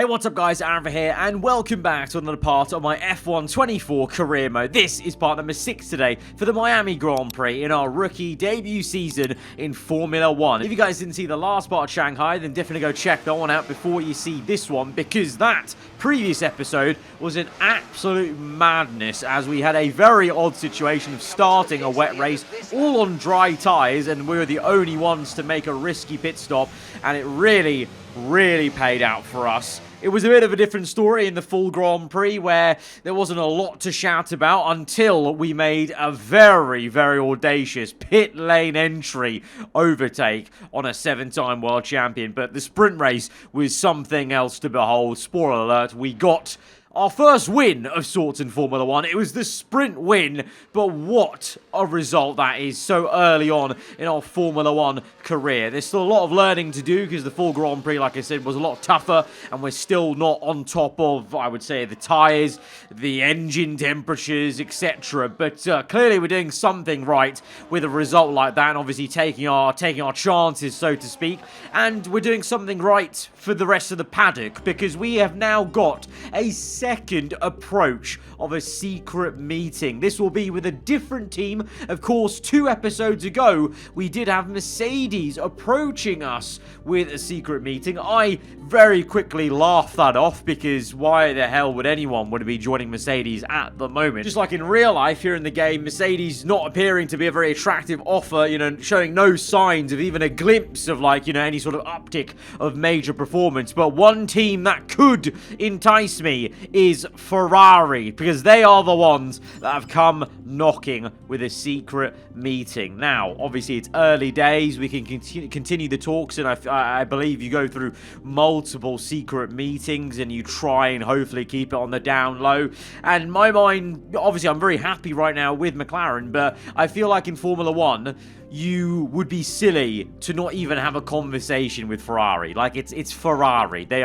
Hey, what's up guys, aarava here, and welcome back to another part of my F1 24 career mode. This is part number 6 today for the Miami Grand Prix in our rookie debut season in Formula 1. If you guys didn't see the last part of Shanghai, then definitely go check that one out before you see this one, because that previous episode was an absolute madness, as we had a very odd situation of starting a wet race all on dry tyres, and we were the only ones to make a risky pit stop, and it really paid out for us. It was a bit of a different story in the full Grand Prix, where there wasn't a lot to shout about until we made a very audacious pit lane entry overtake on a 7-time world champion. But the sprint race was something else to behold. Spoiler alert, we got our first win of sorts in Formula 1. It was the sprint win, but what a result that is so early on in our Formula 1 career. There's still a lot of learning to do, because the full Grand Prix, like I said, was a lot tougher, and we're still not on top of, I would say, the tyres, the engine temperatures, etc. But clearly we're doing something right with a result like that, and obviously taking our chances, so to speak. And we're doing something right for the rest of the paddock, because we have now got a second approach of a secret meeting. This will be with a different team. Of course, 2 episodes ago, we did have Mercedes approaching us with a secret meeting. I very quickly laughed that off, because why the hell would anyone want to be joining Mercedes at the moment? Just like in real life here in the game, Mercedes not appearing to be a very attractive offer, showing no signs of even a glimpse of any sort of uptick of major performance. But one team that could entice me is Ferrari, because they are the ones that have come knocking with a secret meeting. Now, obviously, it's early days. We can continue the talks, and I believe you go through multiple secret meetings, and you try and hopefully keep it on the down low. And in my mind, obviously, I'm very happy right now with McLaren, but I feel like in Formula 1, you would be silly to not even have a conversation with Ferrari. Like, it's Ferrari. They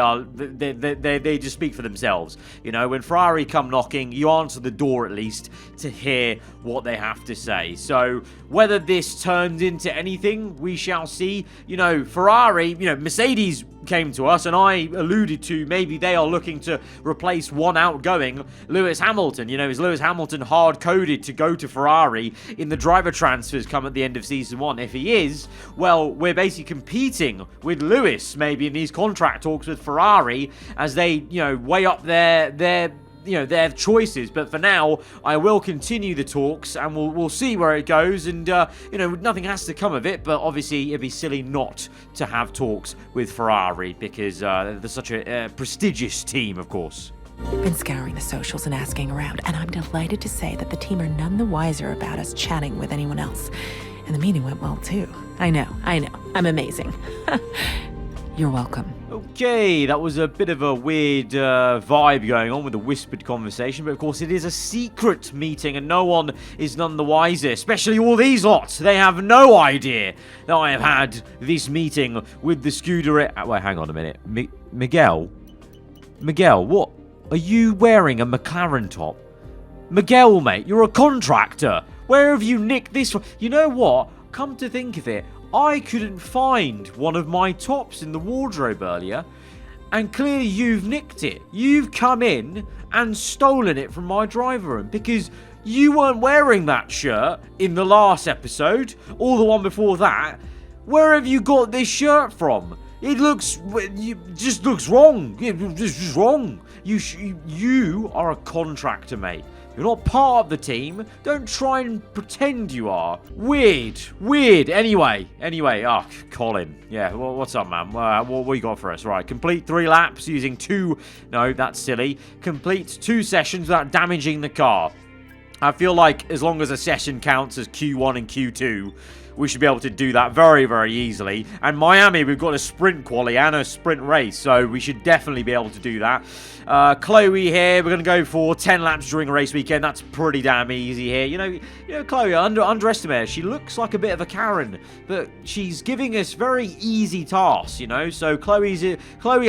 just speak for themselves. When Ferrari come knocking, you answer the door at least to hear what they have to say. So whether this turns into anything, we shall see. Ferrari, Mercedes came to us, and I alluded to maybe they are looking to replace one outgoing Lewis Hamilton. Is Lewis Hamilton hard-coded to go to Ferrari in the driver transfers come at the end of Season 1? If he is, well, we're basically competing with Lewis maybe in these contract talks with Ferrari as they, weigh up their choices. But for now, I will continue the talks, and we'll see where it goes. And nothing has to come of it, but obviously it'd be silly not to have talks with Ferrari, because they're such a prestigious team, of course. Been scouring the socials and asking around, and I'm delighted to say that the team are none the wiser about us chatting with anyone else. And the meeting went well too. I know, I'm amazing. You're welcome. Okay, that was a bit of a weird vibe going on with a whispered conversation, but of course it is a secret meeting, and no one is none the wiser, especially all these lots. They have no idea that I have had this meeting with the scooter. Wait, hang on a minute. Miguel, what? Are you wearing a McLaren top? Miguel, mate, you're a contractor. Where have you nicked this from? You know what? Come to think of it, I couldn't find one of my tops in the wardrobe earlier, and clearly you've nicked it. You've come in and stolen it from my driver room, because you weren't wearing that shirt in the last episode, or the one before that. Where have you got this shirt from? It just looks wrong. It's just wrong. You are a contractor, mate. You're not part of the team. Don't try and pretend you are. Weird. Anyway. Colin. Yeah, what's up, man? What you got for us? Right, complete 3 laps using 2... No, that's silly. Complete 2 sessions without damaging the car. I feel like as long as a session counts as Q1 and Q2, we should be able to do that very easily. And Miami, we've got a sprint quali and a sprint race, so we should definitely be able to do that. Chloe here, we're going to go for 10 laps during a race weekend. That's pretty damn easy here. Chloe, underestimate her. She looks like a bit of a Karen, but she's giving us very easy tasks, So Chloe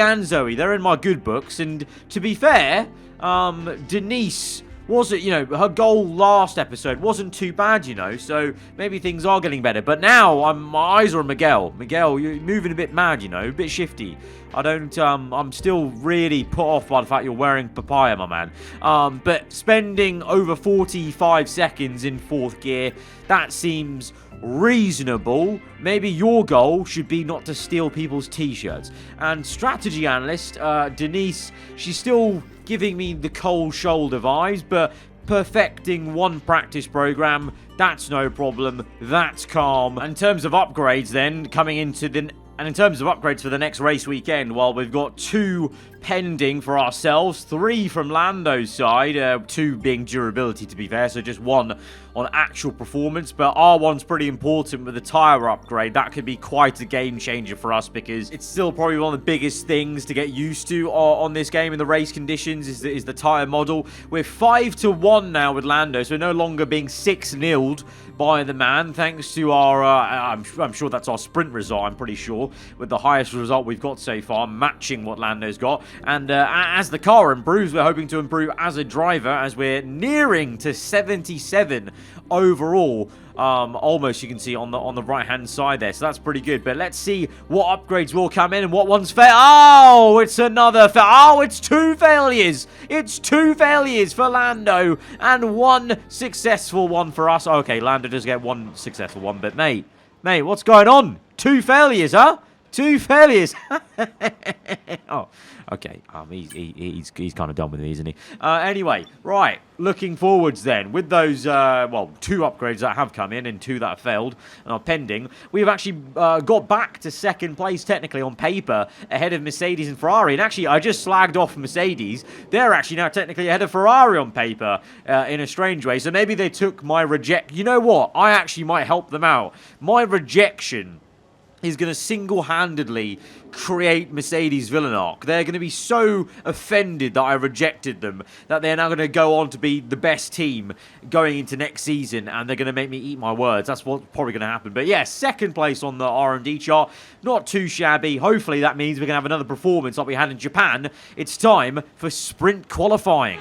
and Zoe, they're in my good books. And to be fair, Denise wasn't, her goal last episode wasn't too bad, so maybe things are getting better. But now my eyes are on Miguel. Miguel, you're moving a bit mad, a bit shifty. I'm still really put off by the fact you're wearing papaya, my man. But spending over 45 seconds in 4th gear, that seems reasonable. Maybe your goal should be not to steal people's t-shirts. And strategy analyst Denise, she's still giving me the cold shoulder vibes, but perfecting one practice program, that's no problem, that's calm. In terms of upgrades then, in terms of upgrades for the next race weekend, well, we've got 2 pending for ourselves, 3 from Lando's side, 2 being durability to be fair, so just 1 on actual performance, but R1's pretty important with the tyre upgrade. That could be quite a game changer for us because it's still probably one of the biggest things to get used to on this game in the race conditions is the tyre model. We're 5-1 now with Lando, so we're no longer being 6-0'd by the man, thanks to our, I'm sure that's our sprint result, I'm pretty sure, with the highest result we've got so far, matching what Lando's got. And as the car improves, we're hoping to improve as a driver, as we're nearing to 77 overall. Almost, you can see on the right hand side there, so that's pretty good. But let's see what upgrades will come in and what ones fail. Oh, it's another oh, it's 2 failures. It's 2 failures for Lando and 1 successful one for us. Okay, Lando does get 1 successful one, but mate, what's going on? 2 failures, huh? 2 failures. Oh, okay. He's kind of done with me, isn't he? Anyway, right. Looking forwards then, with those 2 upgrades that have come in and 2 that have failed and are pending, we've actually got back to 2nd place technically on paper, ahead of Mercedes and Ferrari. And actually, I just slagged off Mercedes. They're actually now technically ahead of Ferrari on paper in a strange way. So maybe they took my You know what? I actually might help them out. My rejection is going to single-handedly create Mercedes villain arc. They're going to be so offended that I rejected them that they're now going to go on to be the best team going into next season, and they're going to make me eat my words. That's what's probably going to happen. But yeah, 2nd place on the R&D chart. Not too shabby. Hopefully that means we're going to have another performance like we had in Japan. It's time for sprint qualifying.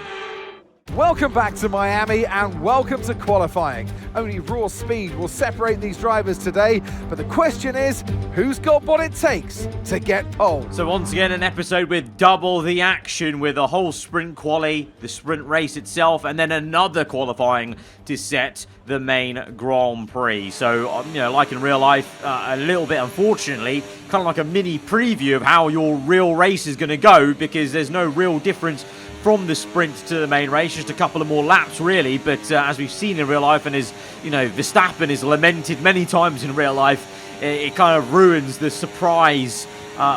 Welcome back to Miami and welcome to qualifying. Only raw speed will separate these drivers today, but the question is, who's got what it takes to get pole? So once again, an episode with double the action, with a whole sprint quali, the sprint race itself, and then another qualifying to set the main Grand Prix. So, like in real life, a little bit, unfortunately, kind of like a mini preview of how your real race is going to go, because there's no real difference from the sprint to the main race, just a couple of more laps really, but as we've seen in real life, and as Verstappen is lamented many times in real life, it kind of ruins the surprise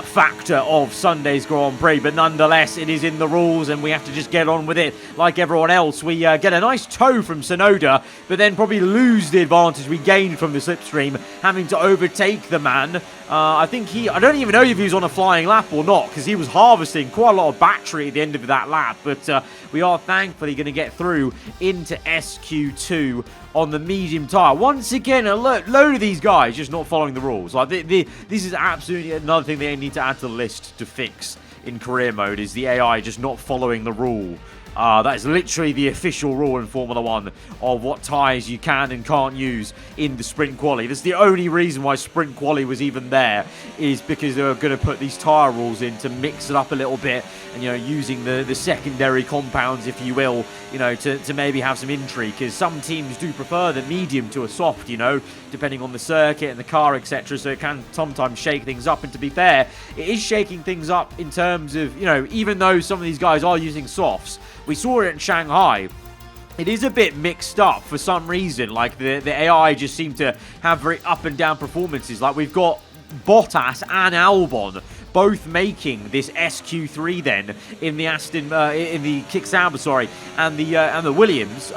factor of Sunday's Grand Prix. But nonetheless, it is in the rules and we have to just get on with it like everyone else. We get a nice tow from Tsunoda, but then probably lose the advantage we gained from the slipstream, having to overtake the man. I don't even know if he was on a flying lap or not, because he was harvesting quite a lot of battery at the end of that lap. But we are thankfully going to get through into SQ2 on the medium tyre. Once again, a load of these guys just not following the rules. Like this is absolutely another thing they need to add to the list to fix in career mode, is the AI just not following the rule. That is literally the official rule in Formula 1 of what tyres you can and can't use in the sprint quali. That's the only reason why sprint quali was even there, is because they were going to put these tyre rules in to mix it up a little bit, and using the secondary compounds, if you will, to maybe have some intrigue, because some teams do prefer the medium to a soft, depending on the circuit and the car, etc. So it can sometimes shake things up. And to be fair, it is shaking things up in terms of, even though some of these guys are using softs, we saw it in Shanghai. It is a bit mixed up for some reason. Like the AI just seem to have very up and down performances. Like we've got Bottas and Albon both making this SQ3 then in the in the Kick Sauber, sorry, and the Williams.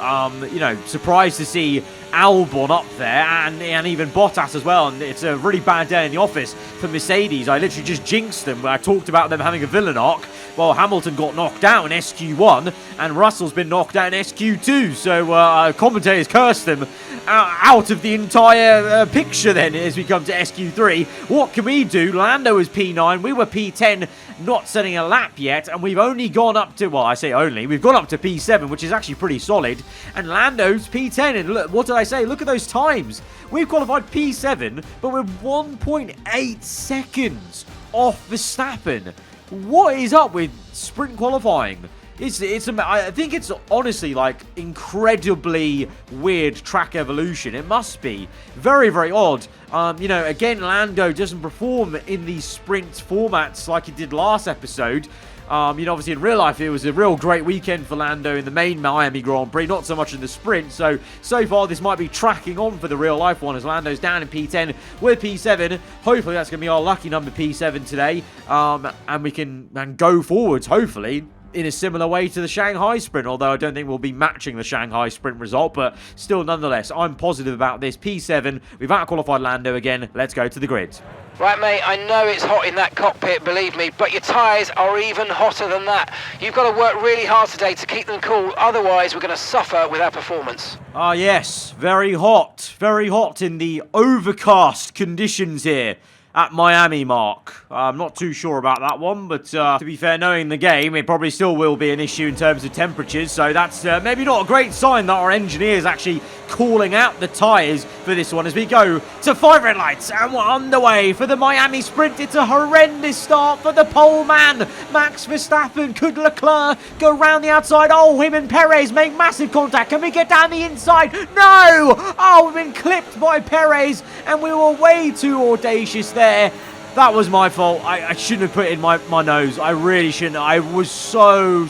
Surprised to see Albon up there, and even Bottas as well. And it's a really bad day in the office for Mercedes. I literally just jinxed them. I talked about them having a villain arc. Well, Hamilton got knocked out in SQ1, and Russell's been knocked out in SQ2. So commentators cursed them out of the entire picture then as we come to SQ3. What can we do? Lando is P9. We We were P10, not setting a lap yet, and we've only gone up to, well, I say only, we've gone up to P7, which is actually pretty solid, and Lando's P10, and look, what did I say? Look at those times. We've qualified P7, but we're 1.8 seconds off Verstappen. What is up with sprint qualifying? I think it's honestly like incredibly weird track evolution. It must be very, very odd. You know, again, Lando doesn't perform in these sprint formats like he did last episode. You know, obviously in real life, it was a real great weekend for Lando in the main Miami Grand Prix, not so much in the sprint. So far, this might be tracking on for the real life one as Lando's down in P10. We're P7. Hopefully, that's going to be our lucky number P7 today. And we can go forwards, hopefully, in a similar way to the Shanghai sprint, although I don't think we'll be matching the Shanghai sprint result, but still nonetheless, I'm positive about this. P7, we've out-qualified Lando again. Let's go to the grid. Right, mate, I know it's hot in that cockpit, believe me, but your tyres are even hotter than that. You've got to work really hard today to keep them cool, otherwise we're going to suffer with our performance. Ah, yes, very hot in the overcast conditions here at Miami, Mark. I'm not too sure about that one, but to be fair, knowing the game, it probably still will be an issue in terms of temperatures, so that's maybe not a great sign that our engineer's actually calling out the tyres for this one as we go to 5 red lights, and we're underway for the Miami sprint. It's a horrendous start for the pole man, Max Verstappen. Could Leclerc go round the outside? Oh, him and Perez make massive contact. Can we get down the inside? No! Oh, we've been clipped by Perez, and we were way too audacious there. That was my fault. I shouldn't have put it in my nose. I really shouldn't. I was so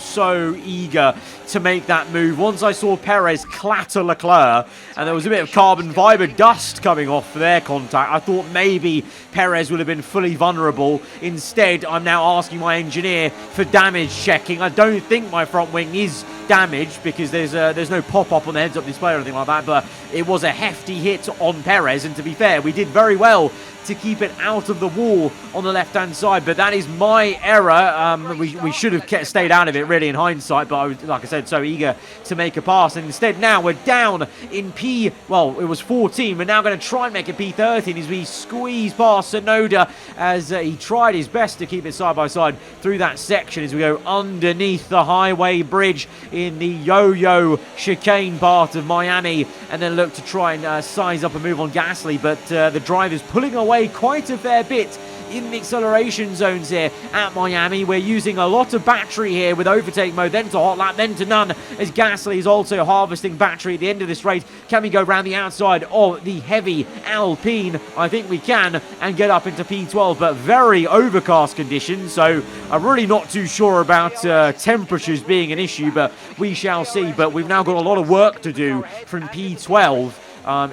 eager to make that move. Once I saw Perez clatter Leclerc, and there was a bit of carbon fiber dust coming off their contact, I thought maybe Perez would have been fully vulnerable. Instead, I'm now asking my engineer for damage checking. I don't think my front wing is damaged because there's no pop-up on the heads-up display or anything like that, but it was a hefty hit on Perez, and to be fair, we did very well to keep it out of the wall on the left-hand side, but that is my error. We should have stayed out of it, really, in hindsight, but I was, like I said, so eager to make a pass, and instead now we're down in it was 14. We're now going to try and make it P13 as we squeeze past Tsunoda as he tried his best to keep it side-by-side through that section as we go underneath the highway bridge in the yo-yo chicane part of Miami, and then look to try and size up a move on Gasly, but the driver's pulling away quite a fair bit in the acceleration zones here at Miami. We're using a lot of battery here with overtake mode, then to hot lap, then to none, as Gasly is also harvesting battery at the end of this race. Can we go around the outside of the heavy Alpine? I think we can, and get up into P12, but very overcast conditions, so I'm really not too sure about temperatures being an issue, but we shall see. But we've now got a lot of work to do from P12.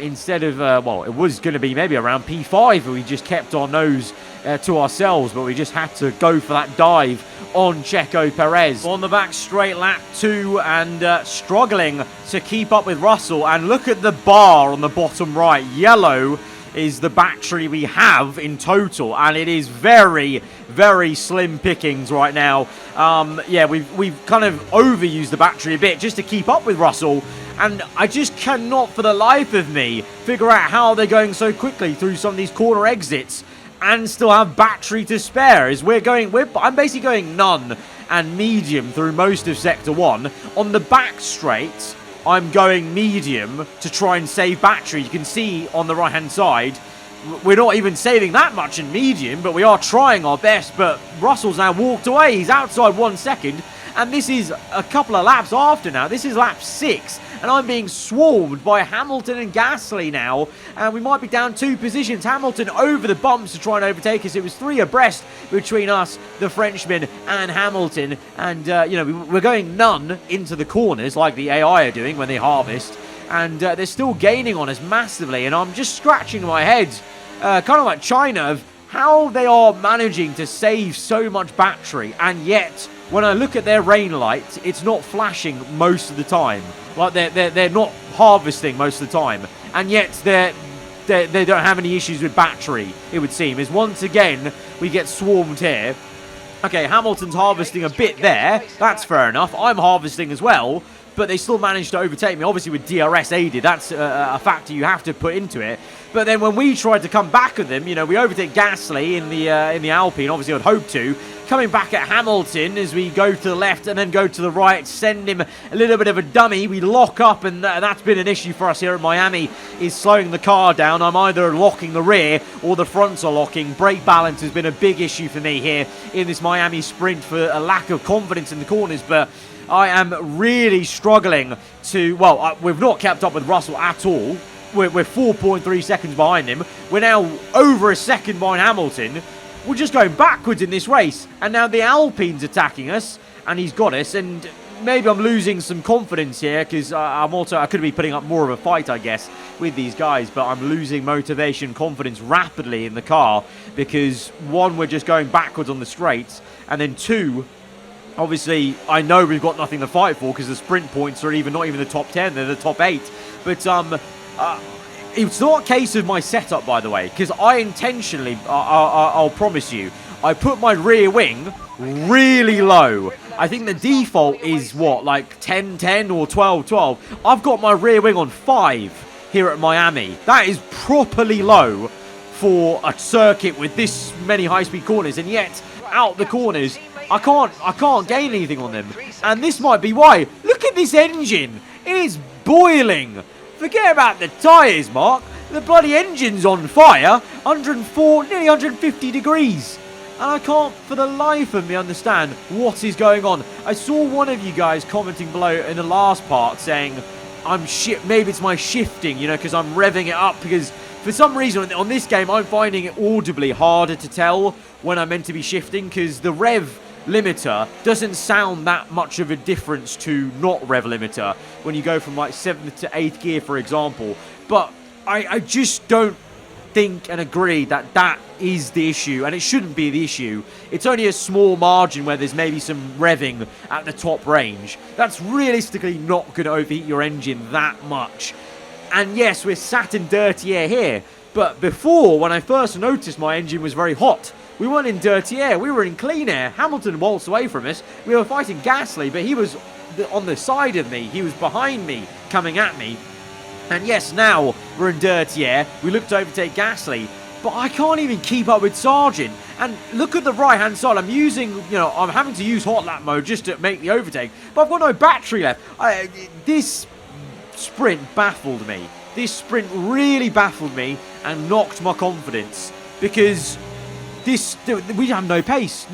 Instead of, it was going to be maybe around P5, we just kept our nose to ourselves, but we just had to go for that dive on Checo Perez. On the back straight, lap 2, and struggling to keep up with Russell. And look at the bar on the bottom right. Yellow is the battery we have in total, and it is very, very slim pickings right now. Yeah, we've kind of overused the battery a bit just to keep up with Russell, and I just cannot for the life of me figure out how they're going so quickly through some of these corner exits and still have battery to spare. As I'm basically going none and medium through most of sector 1. On the back straight, I'm going medium to try and save battery. You can see on the right hand side, we're not even saving that much in medium, but we are trying our best. But Russell's now walked away. He's outside 1 second, and this is a couple of laps after now. This is lap 6, and I'm being swarmed by Hamilton and Gasly now, and we might be down 2 positions. Hamilton over the bumps to try and overtake us. It was 3 abreast between us, the Frenchman, and Hamilton, and we're going none into the corners like the AI are doing when they harvest, and they're still gaining on us massively, and I'm just scratching my head, kind of like China, of how they are managing to save so much battery, and yet when I look at their rain light, it's not flashing most of the time. Like they're not harvesting most of the time, and yet they don't have any issues with battery, it would seem. Is once again we get swarmed here. Okay, Hamilton's harvesting a bit there. That's fair enough. I'm harvesting as well, but they still managed to overtake me. Obviously with DRS aided, that's a factor you have to put into it. But then when we tried to come back with them, you know, we overtake Gasly in the Alpine, obviously I'd hope to. Coming back at Hamilton as we go to the left and then go to the right, send him a little bit of a dummy. We lock up, and that's been an issue for us here at Miami, is slowing the car down. I'm either locking the rear or the fronts are locking. Brake balance has been a big issue for me here in this Miami sprint for a lack of confidence in the corners, but I am really struggling to, well, we've not kept up with Russell at all. We're 4.3 seconds behind him. We're now over a second behind Hamilton. We're just going backwards in this race, and now the Alpine's attacking us, and he's got us, and maybe I'm losing some confidence here, because I could be putting up more of a fight, I guess, with these guys, but I'm losing motivation, confidence rapidly in the car, because one, we're just going backwards on the straights, and then two, obviously, I know we've got nothing to fight for, because the sprint points are not even the top 10, they're the top 8, but it's not a case of my setup, by the way, because I intentionally, I'll promise you, I put my rear wing really low. I think the default is, what, like 10-10 or 12-12. I've got my rear wing on 5 here at Miami. That is properly low for a circuit with this many high-speed corners, and yet, out the corners, I can't gain anything on them. And this might be why. Look at this engine. It is boiling. Forget about the tyres, Mark. The bloody engine's on fire. 104, nearly 150 degrees. And I can't, for the life of me, understand what is going on. I saw one of you guys commenting below in the last part saying, maybe it's my shifting, you know, because I'm revving it up. Because for some reason, on this game, I'm finding it audibly harder to tell when I'm meant to be shifting, because the rev limiter doesn't sound that much of a difference to not rev limiter when you go from like 7th to 8th gear, for example. But I just don't think and agree that that is the issue, and it shouldn't be the issue. It's only a small margin where there's maybe some revving at the top range. That's realistically not going to overheat your engine that much. And yes, we're sat in dirty air here, but before, when I first noticed my engine was very hot, we weren't in dirty air, we were in clean air. Hamilton waltzed away from us. We were fighting Gasly, but he was on the side of me. He was behind me, coming at me. And yes, now we're in dirty air. We look to overtake Gasly, but I can't even keep up with Sargent. And look at the right-hand side. I'm using, I'm having to use hot lap mode just to make the overtake, but I've got no battery left. This sprint baffled me. This sprint really baffled me and knocked my confidence, because we had no pace.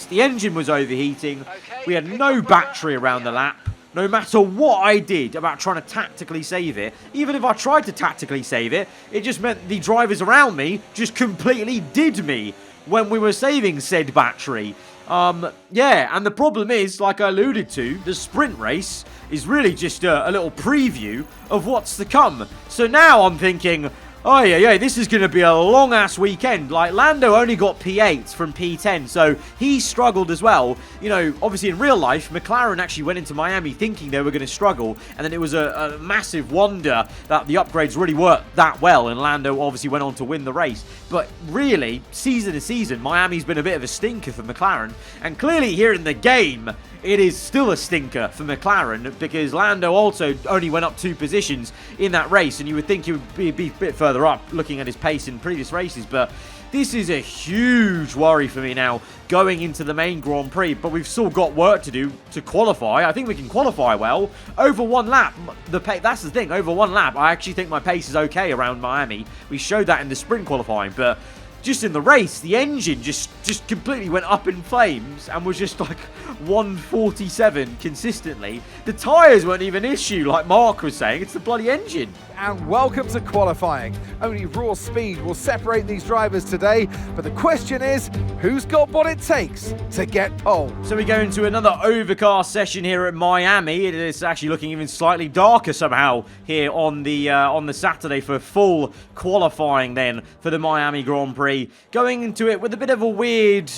The engine was overheating. We had no battery around the lap. No matter what I did about trying to tactically save it, even if I tried to tactically save it, it just meant the drivers around me just completely did me when we were saving said battery. Yeah, and the problem is, like I alluded to, the sprint race is really just a little preview of what's to come. So now I'm thinking, oh yeah, this is going to be a long-ass weekend. Like, Lando only got P8 from P10, so he struggled as well. Obviously in real life, McLaren actually went into Miami thinking they were going to struggle, and then it was a massive wonder that the upgrades really worked that well, and Lando obviously went on to win the race. But really, season to season, Miami's been a bit of a stinker for McLaren, and clearly here in the game, it is still a stinker for McLaren, because Lando also only went up 2 positions in that race, and you would think he would be a bit further up looking at his pace in previous races. But this is a huge worry for me now going into the main Grand Prix, but we've still got work to do to qualify. I think we can qualify well. Over 1 lap, that's the thing, over 1 lap, I actually think my pace is okay around Miami. We showed that in the sprint qualifying, but just in the race, the engine just completely went up in flames and was just like 147 consistently. The tyres weren't even an issue, like Mark was saying. It's the bloody engine. And welcome to qualifying. Only raw speed will separate these drivers today, but the question is, who's got what it takes to get pole? So we go into another overcast session here at Miami. It is actually looking even slightly darker somehow here on the Saturday for full qualifying then for the Miami Grand Prix. Going into it with a bit of a weird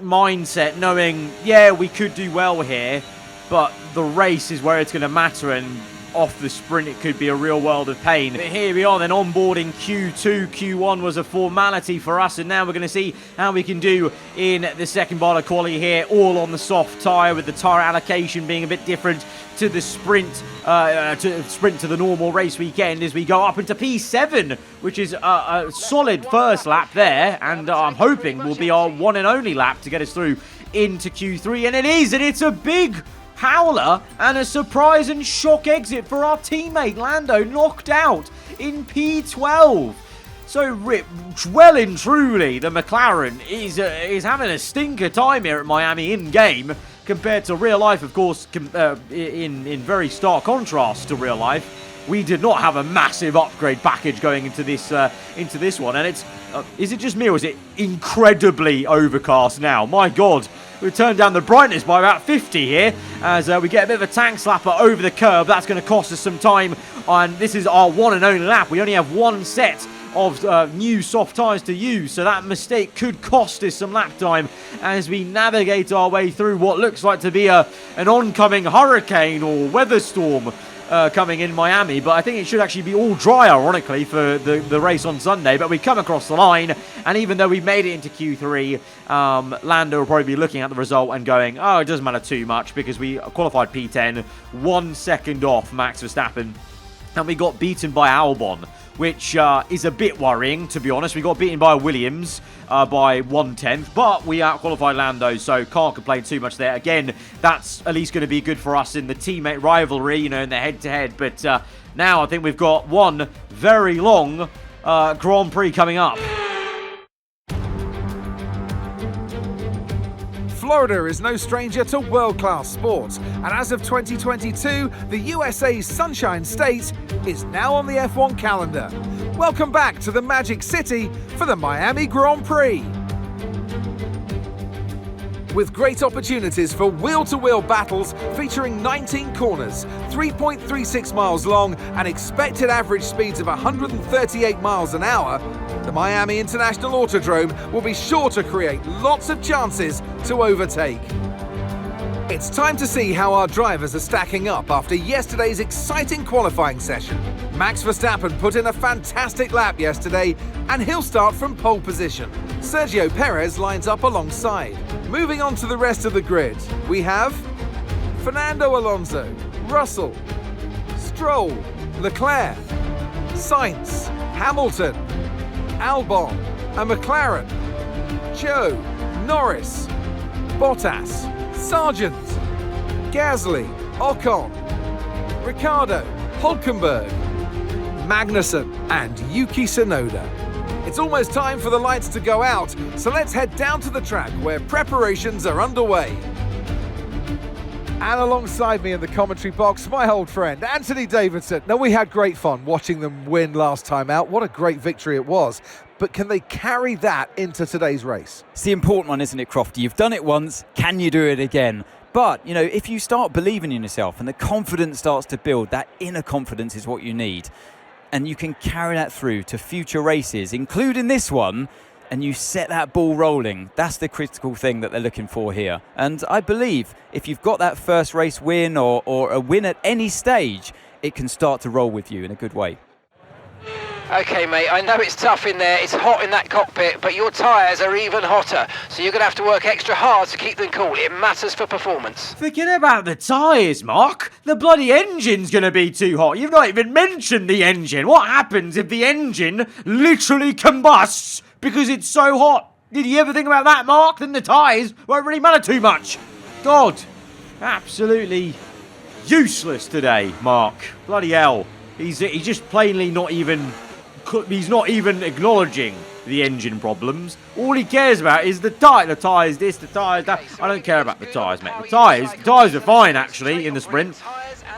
mindset, knowing, yeah, we could do well here, but the race is where it's going to matter, and off the sprint, it could be a real world of pain. But here we are then onboarding Q2. Q1 was a formality for us, and now we're going to see how we can do in the second part of quali here, all on the soft tyre, with the tyre allocation being a bit different to the sprint, to the normal race weekend, as we go up into P7, which is a solid first lap there, and I'm hoping will be our one and only lap to get us through into Q3, and it is, and it's a big howler and a surprise and shock exit for our teammate Lando, knocked out in P12. So, well and truly, the McLaren is having a stinker time here at Miami in-game, compared to real life, of course, in very stark contrast to real life. We did not have a massive upgrade package going into this one, and it's is it just me or is it incredibly overcast now? My God, we've turned down the brightness by about 50 here as we get a bit of a tank slapper over the curb. That's going to cost us some time, and this is our one and only lap. We only have one set of new soft tyres to use, so that mistake could cost us some lap time as we navigate our way through what looks like to be an oncoming hurricane or weather storm coming in Miami. But I think it should actually be all dry, ironically, for the race on Sunday. But we come across the line, and even though we made it into Q3, Lando will probably be looking at the result and going, oh, it doesn't matter too much, because we qualified P10, 1 second off Max Verstappen, and we got beaten by Albon, which is a bit worrying, to be honest. We got beaten by Williams by 1/10, but we out-qualified Lando, so can't complain too much there. Again, that's at least going to be good for us in the teammate rivalry, you know, in the head-to-head. But now I think we've got one very long Grand Prix coming up. Florida is no stranger to world-class sports, and as of 2022, the USA's Sunshine State is now on the F1 calendar. Welcome back to the Magic City for the Miami Grand Prix. With great opportunities for wheel-to-wheel battles featuring 19 corners, 3.36 miles long, and expected average speeds of 138 miles an hour, the Miami International Autodrome will be sure to create lots of chances to overtake. It's time to see how our drivers are stacking up after yesterday's exciting qualifying session. Max Verstappen put in a fantastic lap yesterday, and he'll start from pole position. Sergio Perez lines up alongside. Moving on to the rest of the grid, we have Fernando Alonso, Russell, Stroll, Leclerc, Sainz, Hamilton, Albon, a McLaren, Joe, Norris, Bottas, Sargent, Gasly, Ocon, Ricciardo, Hülkenberg, Magnussen, and Yuki Tsunoda. It's almost time for the lights to go out, so let's head down to the track where preparations are underway. And alongside me in the commentary box, my old friend, Anthony Davidson. Now, we had great fun watching them win last time out. What a great victory it was. But can they carry that into today's race? It's the important one, isn't it, Crofty? You've done it once, can you do it again? But, you know, if you start believing in yourself and the confidence starts to build, that inner confidence is what you need. And you can carry that through to future races, including this one, and you set that ball rolling. That's the critical thing that they're looking for here. And I believe if you've got that first race win or a win at any stage, it can start to roll with you in a good way. Okay, mate, I know it's tough in there, it's hot in that cockpit, but your tyres are even hotter, so you're going to have to work extra hard to keep them cool. It matters for performance. Forget about the tyres, Mark. The bloody engine's going to be too hot. You've not even mentioned the engine. What happens if the engine literally combusts because it's so hot? Did you ever think about that, Mark? Then the tyres won't really matter too much. God, absolutely useless today, Mark. Bloody hell. He's just plainly not even... He's not even acknowledging the engine problems. All he cares about is the tyres this, the tyres that. I don't care about the tyres, mate. The tyres are fine, actually, in the sprint.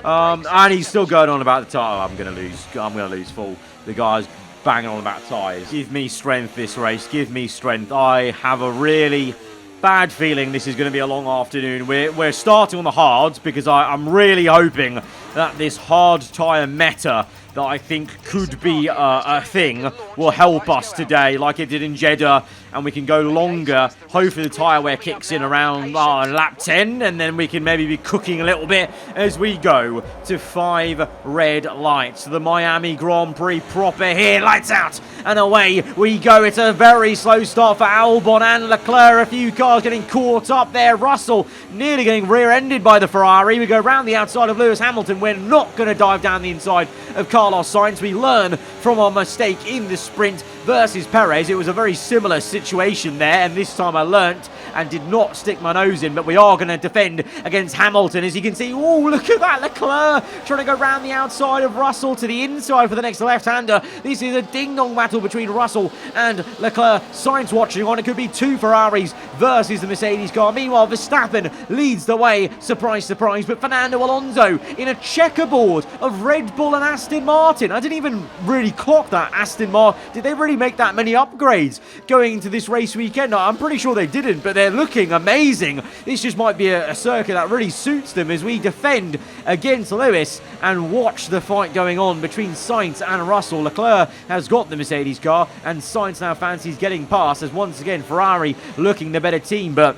And he's still going on about the tyre. I'm going to lose full. The guy's banging on about tyres. Give me strength this race. Give me strength. I have a really bad feeling this is going to be a long afternoon. We're starting on the hards because I'm really hoping that this hard tyre meta that I think could be a thing will help us today like it did in Jeddah, and we can go longer. Hopefully the tyre wear kicks in around lap 10, and then we can maybe be cooking a little bit as we go to 5 red lights. The Miami Grand Prix proper here, lights out and away we go. It's a very slow start for Albon and Leclerc. A few cars getting caught up there. Russell nearly getting rear-ended by the Ferrari. We go around the outside of Lewis Hamilton. We're not going to dive down the inside of Carlos Sainz. We learn from our mistake in the sprint versus Perez. It was a very similar situation there, and this time I learnt and did not stick my nose in, but we are going to defend against Hamilton. As you can see, oh, look at that, Leclerc trying to go around the outside of Russell to the inside for the next left-hander. This is a ding-dong battle between Russell and Leclerc. Sainz watching on. It could be 2 Ferraris versus the Mercedes car. Meanwhile, Verstappen leads the way, surprise, surprise, but Fernando Alonso in a checkerboard of Red Bull and Aston Martin. I didn't even really clock that. Aston Martin, did they really make that many upgrades going into this race weekend? No, I'm pretty sure they didn't, but they're looking amazing. This just might be a circuit that really suits them as we defend against Lewis and watch the fight going on between Sainz and Russell. Leclerc has got the Mercedes car, and Sainz now fancies getting past, as once again Ferrari looking the better team, but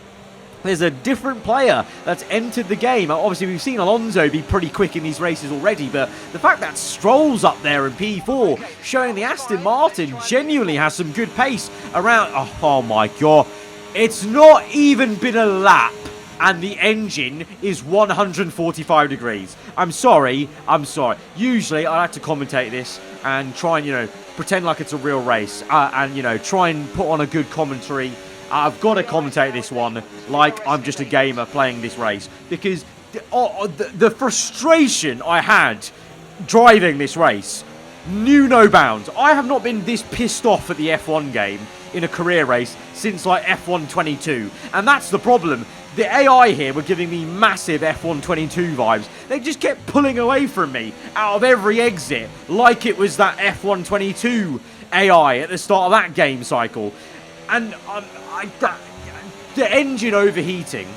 there's a different player that's entered the game. Obviously, we've seen Alonso be pretty quick in these races already, but the fact that Stroll's up there in P4, showing the Aston Martin genuinely has some good pace around. Oh my God. It's not even been a lap, and the engine is 145 degrees. I'm sorry. Usually, I like to commentate this and try and, pretend like it's a real race, and, try and put on a good commentary. I've got to commentate this one like I'm just a gamer playing this race, because the frustration I had driving this race knew no bounds. I have not been this pissed off at the F1 game in a career race since like F1 22, and that's the problem. The AI here were giving me massive F1 22 vibes. They just kept pulling away from me out of every exit like it was that F1 22 AI at the start of that game cycle. And the engine overheating,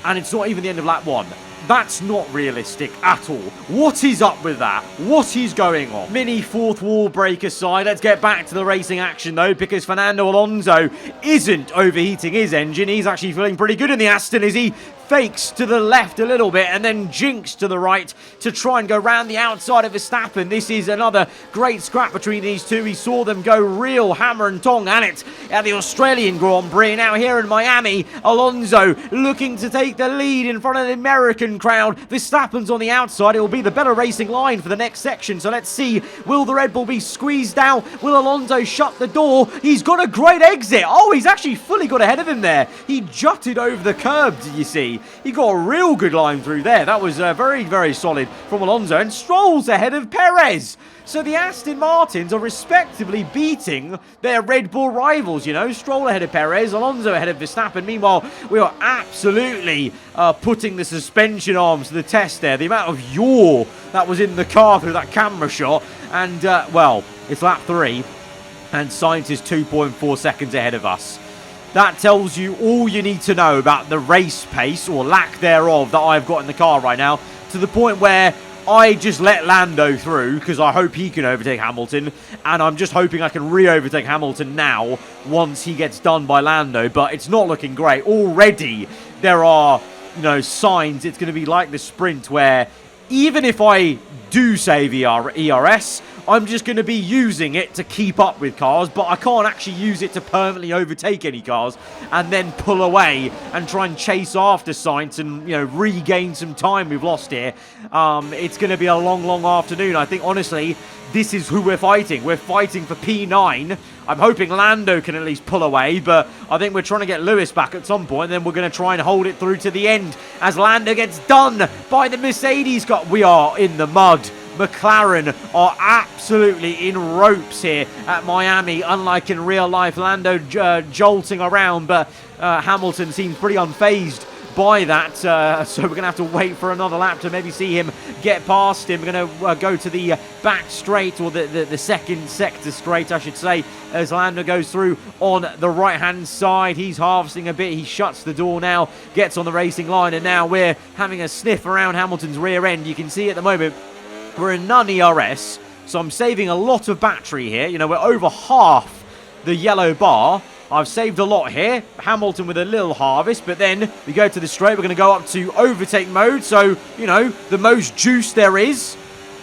and it's not even the end of lap 1. That's not realistic at all. What is up with that? What is going on? Mini fourth wall break aside, let's get back to the racing action though, because Fernando Alonso isn't overheating his engine. He's actually feeling pretty good in the Aston as he fakes to the left a little bit and then jinks to the right to try and go round the outside of Verstappen. This is another great scrap between these two. We saw them go real hammer and tong at it at the Australian Grand Prix. Now here in Miami, Alonso looking to take the lead in front of the American crowd. Verstappen's on the outside. It will be the better racing line for the next section. So let's see, will the Red Bull be squeezed out? Will Alonso shut the door? He's got a great exit. Oh, he's actually fully got ahead of him there. He jutted over the curb, did you see? He got a real good line through there. That was very, very solid from Alonso. And Stroll's ahead of Perez. So the Aston Martins are respectively beating their Red Bull rivals, Stroll ahead of Perez, Alonso ahead of Verstappen. Meanwhile, we are absolutely putting the suspension arms to the test there. The amount of yaw that was in the car through that camera shot. And, well, it's lap 3. And Sainz is 2.4 seconds ahead of us. That tells you all you need to know about the race pace, or lack thereof, that I've got in the car right now, to the point where I just let Lando through because I hope he can overtake Hamilton, and I'm just hoping I can re-overtake Hamilton now once he gets done by Lando, but it's not looking great. Already there are, signs it's going to be like the sprint where even if I do save ERS, I'm just going to be using it to keep up with cars, but I can't actually use it to permanently overtake any cars and then pull away and try and chase after Sainz and, regain some time we've lost here. It's going to be a long, long afternoon. I think, honestly, this is who we're fighting. We're fighting for P9. I'm hoping Lando can at least pull away, but I think we're trying to get Lewis back at some point, and then we're going to try and hold it through to the end as Lando gets done by the Mercedes car. We are in the mud. McLaren are absolutely in ropes here at Miami, unlike in real life. Lando jolting around, but Hamilton seems pretty unfazed by that. So we're going to have to wait for another lap to maybe see him get past him. We're going to go to the back straight, or the second sector straight, I should say, as Lando goes through on the right-hand side. He's harvesting a bit. He shuts the door now, gets on the racing line, and now we're having a sniff around Hamilton's rear end. You can see at the moment we're in non-ERS, so I'm saving a lot of battery here. You know, we're over half the yellow bar. I've saved a lot here. Hamilton with a little harvest, but then we go to the straight. We're going to go up to overtake mode, so, you know, the most juice there is,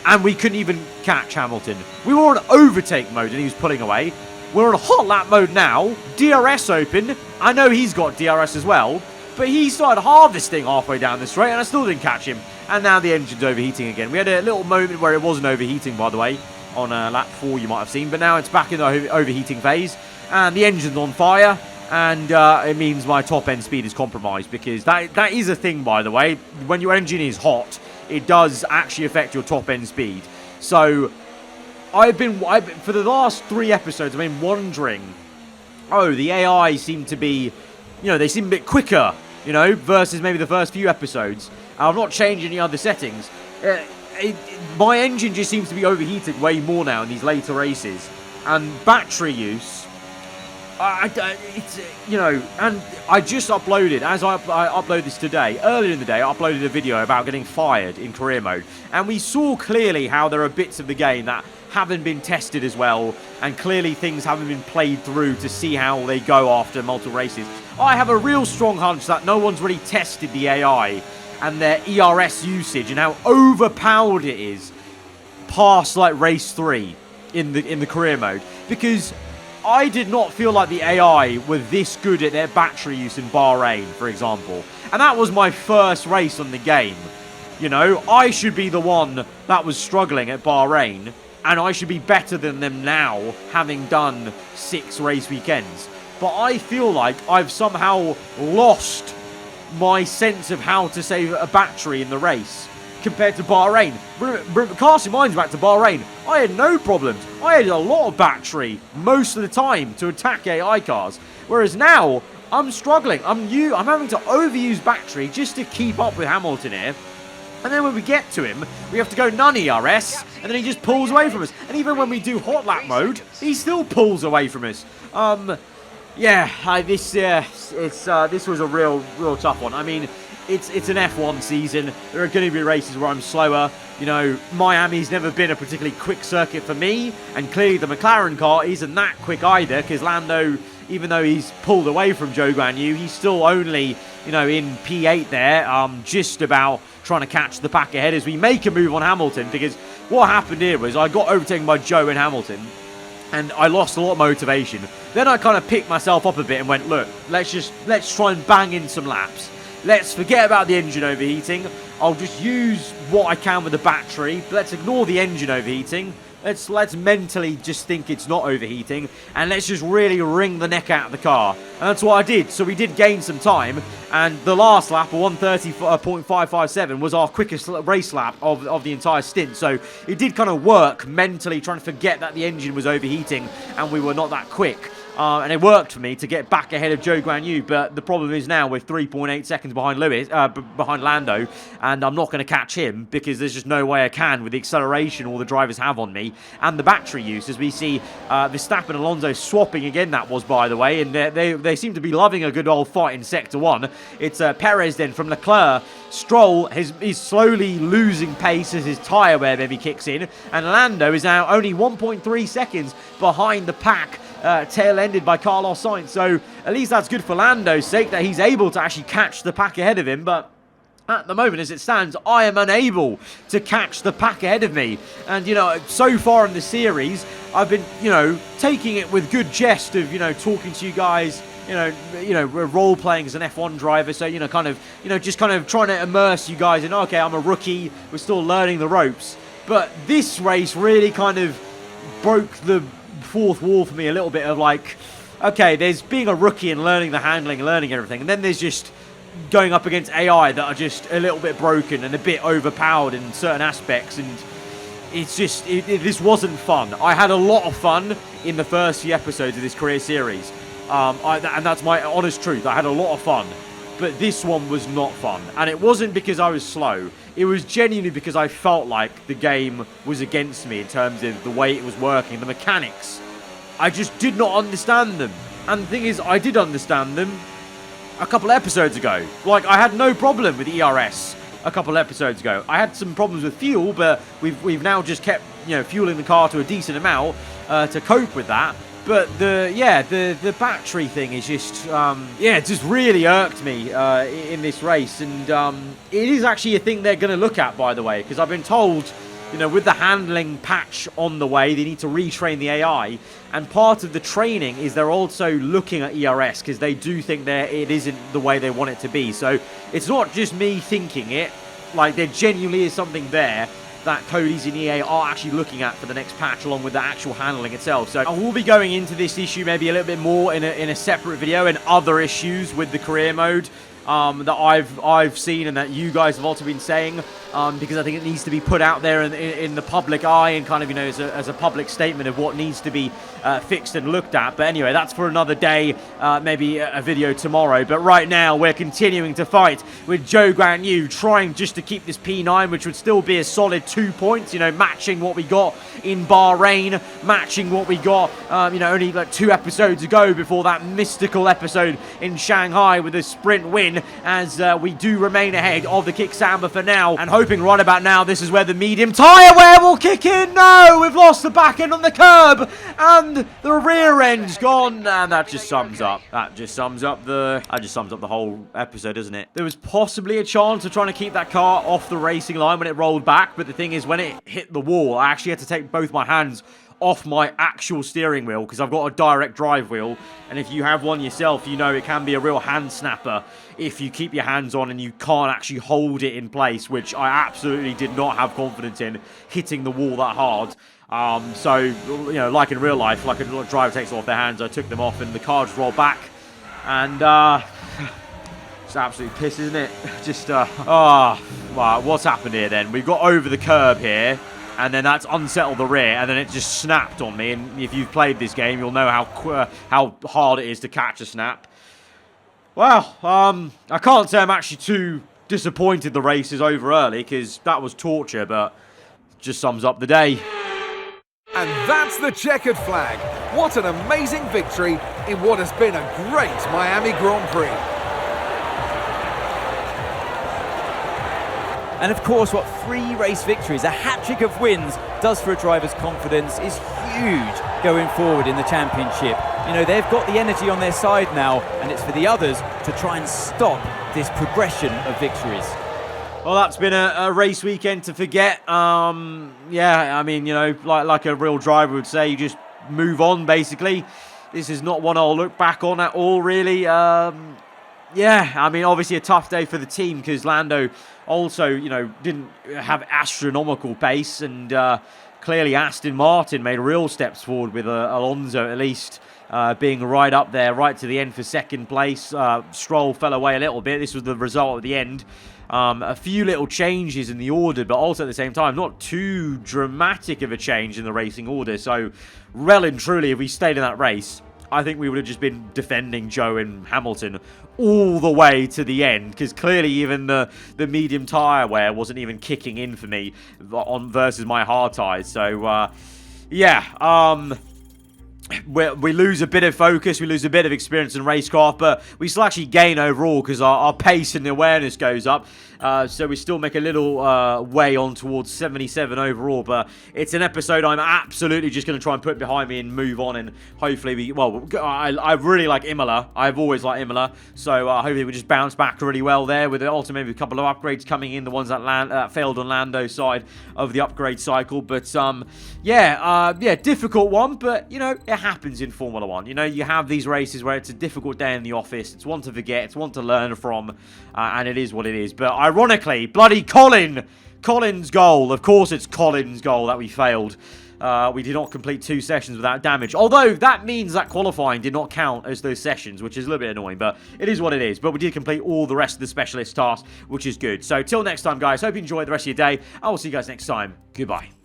and we couldn't even catch Hamilton. We were on overtake mode, and he was pulling away. We're on hot lap mode now. DRS open. I know he's got DRS as well, but he started harvesting halfway down the straight, and I still didn't catch him. And now the engine's overheating again. We had a little moment where it wasn't overheating, by the way, on lap 4 you might have seen, but now it's back in the overheating phase. And the engine's on fire, and it means my top-end speed is compromised, because that is a thing, by the way. When your engine is hot, it does actually affect your top-end speed. So I've been for the last 3 episodes, I've been wondering, oh, the AI seem to be, you know, they seem a bit quicker, you know, versus maybe the first few episodes. I've not changed any other settings. My engine just seems to be overheating way more now in these later races, and battery use. It's, you know, and I just uploaded, as I upload this today, earlier in the day, I uploaded a video about getting fired in career mode, and we saw clearly how there are bits of the game that haven't been tested as well, and clearly things haven't been played through to see how they go after multiple races. I have a real strong hunch that no one's really tested the AI and their ERS usage and how overpowered it is past like race 3 in the career mode, because I did not feel like the AI were this good at their battery use in Bahrain, for example. And that was my first race on the game. You know, I should be the one that was struggling at Bahrain, and I should be better than them now, having done 6 race weekends. But I feel like I've somehow lost my sense of how to save a battery in the race compared to Bahrain. Casting minds back to Bahrain, I had no problems. I had a lot of battery most of the time to attack AI cars, whereas now I'm struggling. I'm having to overuse battery just to keep up with Hamilton here. And then when we get to him, we have to go non-ERS, and then he just pulls away from us. And even when we do hot lap mode, he still pulls away from us. This was a real tough one. I mean, it's an F1 season. There are going to be races where I'm slower. You know, Miami's never been a particularly quick circuit for me, and clearly the McLaren car isn't that quick either, because Lando, even though he's pulled away from Zhou Guanyu, he's still only, you know, in P8 there, just about trying to catch the pack ahead as we make a move on Hamilton, because what happened here was I got overtaken by Zhou and Hamilton, and I lost a lot of motivation. Then I kind of picked myself up a bit and went, look, let's try and bang in some laps. Let's forget about the engine overheating. I'll just use what I can with the battery. Let's ignore the engine overheating. Let's mentally just think it's not overheating, and let's just really wring the neck out of the car. And that's what I did. So we did gain some time, and the last lap, 1:30.557, was our quickest race lap of the entire stint. So it did kind of work mentally, trying to forget that the engine was overheating and we were not that quick. And it worked for me to get back ahead of Zhou Guanyu, but the problem is now we're 3.8 seconds behind behind Lando, and I'm not going to catch him because there's just no way I can with the acceleration all the drivers have on me and the battery use, as we see Verstappen and Alonso swapping again. That was, by the way, and they seem to be loving a good old fight in Sector 1. It's Perez then from Leclerc. Stroll is slowly losing pace as his tyre wear maybe kicks in, and Lando is now only 1.3 seconds behind the pack, tail-ended by Carlos Sainz. So at least that's good for Lando's sake that he's able to actually catch the pack ahead of him, but at the moment, as it stands, I am unable to catch the pack ahead of me. And, you know, so far in the series, I've been, you know, taking it with good jest of, you know, talking to you guys, you know, we're role-playing as an F1 driver, so, you know, kind of, you know, just kind of trying to immerse you guys in, okay, I'm a rookie, we're still learning the ropes. But this race really kind of broke the fourth wall for me a little bit of like, okay, there's being a rookie and learning the handling, learning everything, and then there's just going up against AI that are just a little bit broken and a bit overpowered in certain aspects, and it's just, this wasn't fun. I had a lot of fun in the first few episodes of this career series, and that's my honest truth. I had a lot of fun, but this one was not fun. And it wasn't because I was slow. It was genuinely because I felt like the game was against me in terms of the way it was working, the mechanics. I just did not understand them. And the thing is, I did understand them a couple episodes ago. Like, I had no problem with ERS a couple episodes ago. I had some problems with fuel, but we've now just kept, fueling the car to a decent amount to cope with that. But the battery thing is just, it just really irked me in this race. And it is actually a thing they're going to look at, by the way, because I've been told, with the handling patch on the way, they need to retrain the AI. And part of the training is they're also looking at ERS because they do think it isn't the way they want it to be. So it's not just me thinking it. Like, there genuinely is something there that Cody's and EA are actually looking at for the next patch, along with the actual handling itself. So I will be going into this issue maybe a little bit more in a separate video, and other issues with the career mode that I've seen and that you guys have also been saying, because I think it needs to be put out there in the public eye and kind of, as a public statement of what needs to be fixed and looked at. But anyway, that's for another day, maybe a video tomorrow. But right now, we're continuing to fight with Zhou Guanyu, trying just to keep this P9, which would still be a solid 2 points, matching what we got in Bahrain, matching what we got, only like 2 episodes ago before that mystical episode in Shanghai with a sprint win, as we do remain ahead of the Kick Samba for now, and hoping right about now this is where the medium tyre wear will kick in. No, we've lost the back end on the curb, and the rear end's gone, and that just sums up the whole episode, doesn't it? There was possibly a chance of trying to keep that car off the racing line when it rolled back, but the thing is, when it hit the wall, I actually had to take both my hands off my actual steering wheel because I've got a direct drive wheel, and if you have one yourself, it can be a real hand snapper if you keep your hands on and you can't actually hold it in place, which I absolutely did not have confidence in hitting the wall that hard. So, like in real life, like a driver takes off their hands, I took them off and the car just rolled back, and it's absolute piss, isn't it? Just, wow, what's happened here then? We've got over the curb here, and then that's unsettled the rear, and then it just snapped on me. And if you've played this game, you'll know how hard it is to catch a snap. Well, I can't say I'm actually too disappointed the race is over early, because that was torture, but just sums up the day. And that's the checkered flag. What an amazing victory in what has been a great Miami Grand Prix. And of course, what 3 race victories, a hat-trick of wins, does for a driver's confidence is huge going forward in the championship. They've got the energy on their side now, and it's for the others to try and stop this progression of victories. Well, that's been a race weekend to forget. Yeah, I mean, like a real driver would say, you just move on, basically. This is not one I'll look back on at all, really. Yeah, I mean, obviously a tough day for the team because Lando also, didn't have astronomical pace, and clearly Aston Martin made real steps forward with Alonso at least being right up there, right to the end for second place. Stroll fell away a little bit. This was the result at the end. A few little changes in the order, but also at the same time, not too dramatic of a change in the racing order. So, well and truly, if we stayed in that race, I think we would have just been defending Zhou and Hamilton all the way to the end, because clearly even the medium tyre wear wasn't even kicking in for me versus my hard tyres. So, yeah, we lose a bit of focus, we lose a bit of experience in racecraft, but we still actually gain overall because our pace and awareness goes up. So we still make a little way on towards 77 overall, but it's an episode I'm absolutely just going to try and put behind me and move on, and hopefully I really like Imola. I've always liked Imola, so hopefully we just bounce back really well there with also maybe a couple of upgrades coming in, the ones that failed on Lando's side of the upgrade cycle. But yeah, difficult one, but it happens in Formula 1. You have these races where it's a difficult day in the office. It's one to forget, it's one to learn from, and it is what it is. But ironically, bloody Colin's goal. Of course it's Colin's goal that we failed. We did not complete 2 sessions without damage. Although, that means that qualifying did not count as those sessions, which is a little bit annoying, but it is what it is. But we did complete all the rest of the specialist tasks, which is good. So, till next time, guys. Hope you enjoy the rest of your day. I will see you guys next time. Goodbye.